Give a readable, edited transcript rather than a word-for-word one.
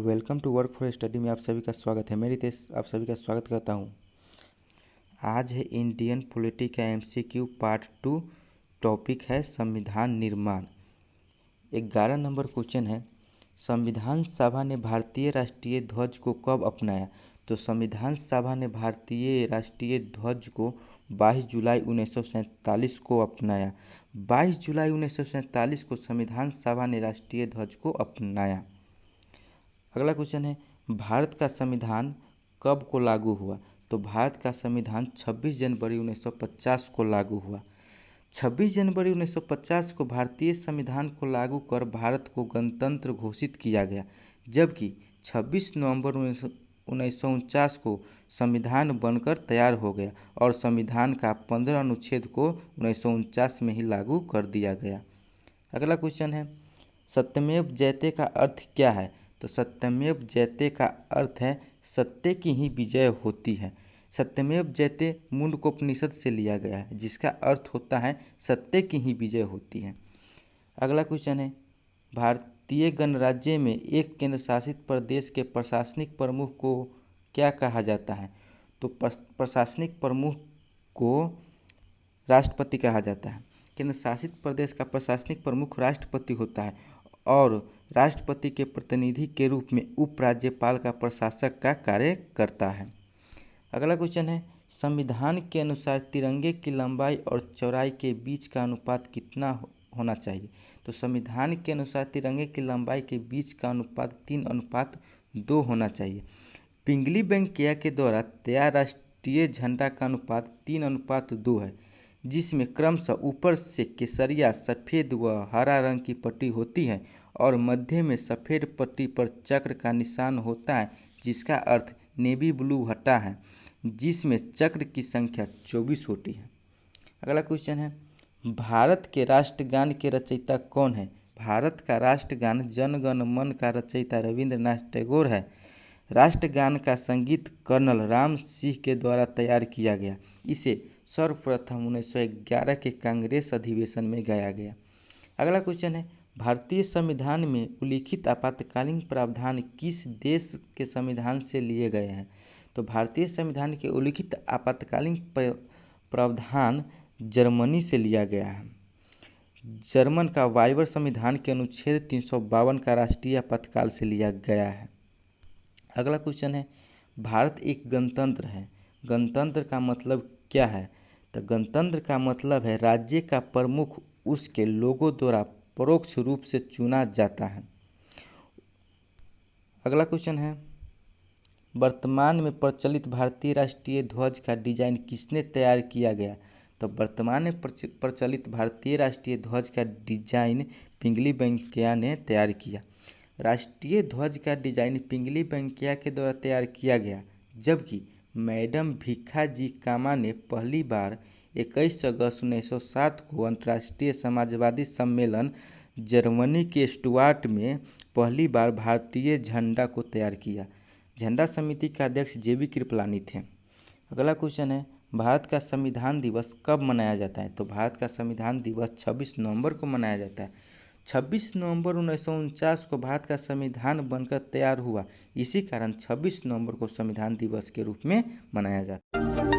Welcome to work for study में आप सभी का स्वागत है। मेरी तरफ आप सभी का स्वागत करता हूँ। आज है इंडियन पॉलिटी का MCQ पार्ट 2। टॉपिक है संविधान निर्माण। 11 नंबर क्वेश्चन है, संविधान सभा ने भारतीय राष्ट्रीय ध्वज को कब अपनाया? तो संविधान सभा ने भारतीय राष्ट्रीय ध्वज को 22 जुलाई 1947 को अपनाया। 22 जुलाई 1947 को संविधान सभा ने राष्ट्रीय ध्वज को अपनाया। अगला क्वेश्चन है, भारत का संविधान कब को लागू हुआ? तो भारत का संविधान 26 जनवरी 1950 को लागू हुआ। 26 जनवरी 1950 को भारतीय संविधान को लागू कर भारत को गणतंत्र घोषित किया गया, जबकि 26 नवंबर 1949 को संविधान बनकर तैयार हो गया और संविधान का 15 अनुच्छेद को 1949 में ही लागू कर दिया गया। अगला क्वेश्चन है, सत्यमेव जयते का अर्थ क्या है? तो सत्यमेव जयते का अर्थ है सत्य की ही विजय होती है। सत्यमेव जयते मुंडकोपनिषद से लिया गया है, जिसका अर्थ होता है सत्य की ही विजय होती है। अगला क्वेश्चन है, भारतीय गणराज्य में एक केंद्र शासित प्रदेश के प्रशासनिक प्रमुख को क्या कहा जाता है? तो प्रशासनिक प्रमुख को राष्ट्रपति कहा जाता है। केंद्र शासित प्रदेश का प्रशासनिक प्रमुख राष्ट्रपति होता है और राष्ट्रपति के प्रतिनिधि के रूप में उपराज्यपाल का प्रशासक का कार्य करता है। अगला क्वेश्चन है, संविधान के अनुसार तिरंगे की लंबाई और चौड़ाई के बीच का अनुपात कितना होना चाहिए? तो संविधान के अनुसार तिरंगे की लंबाई के बीच का अनुपात 3:2 होना चाहिए। पिंगली वेंकैया के द्वारा तैयार राष्ट्रीय झंडा का अनुपात 3:2 है, जिसमें क्रमशः ऊपर से केसरिया, सफ़ेद व हरा रंग की पट्टी होती है और मध्य में सफ़ेद पट्टी पर चक्र का निशान होता है, जिसका अर्थ नेवी ब्लू हटा है, जिसमें चक्र की संख्या 24 होती है। अगला क्वेश्चन है, भारत के राष्ट्रगान के रचयिता कौन है? भारत का राष्ट्रगान जन गण मन का रचयिता रविंद्रनाथ टैगोर है। राष्ट्रगान का संगीत कर्नल राम सिंह के द्वारा तैयार किया गया। इसे सर्वप्रथम 1911 के कांग्रेस अधिवेशन में गाया गया। अगला क्वेश्चन है, भारतीय संविधान में उल्लिखित आपातकालीन प्रावधान किस देश के संविधान से लिए गए हैं? तो भारतीय संविधान के उल्लिखित आपातकालीन प्रावधान जर्मनी से लिया गया है। जर्मन का वाइबर संविधान के अनुच्छेद 352 का राष्ट्रीय आपातकाल से लिया गया है। अगला क्वेश्चन है, भारत एक गणतंत्र है। गणतंत्र का मतलब क्या है? तो गणतंत्र का मतलब है राज्य का प्रमुख उसके लोगों द्वारा परोक्ष रूप से चुना जाता है। अगला क्वेश्चन है, वर्तमान में प्रचलित भारतीय राष्ट्रीय ध्वज का डिजाइन किसने तैयार किया गया? तो वर्तमान में प्रचलित भारतीय राष्ट्रीय ध्वज का डिजाइन पिंगली वेंकैया ने तैयार किया। राष्ट्रीय ध्वज का डिजाइन पिंगली वेंकैया के द्वारा तैयार किया गया, जबकि मैडम भीखाजी कामा ने पहली बार 21 अगस्त 1907 को अंतर्राष्ट्रीय समाजवादी सम्मेलन जर्मनी के स्टुअर्ट में पहली बार भारतीय झंडा को तैयार किया। झंडा समिति का अध्यक्ष JB कृपलानी थे। अगला क्वेश्चन है, भारत का संविधान दिवस कब मनाया जाता है? तो भारत का संविधान दिवस 26 नवंबर को मनाया जाता है। 26 नवंबर 1949 को भारत का संविधान बनकर तैयार हुआ। इसी कारण 26 नवंबर को संविधान दिवस के रूप में मनाया जाता है।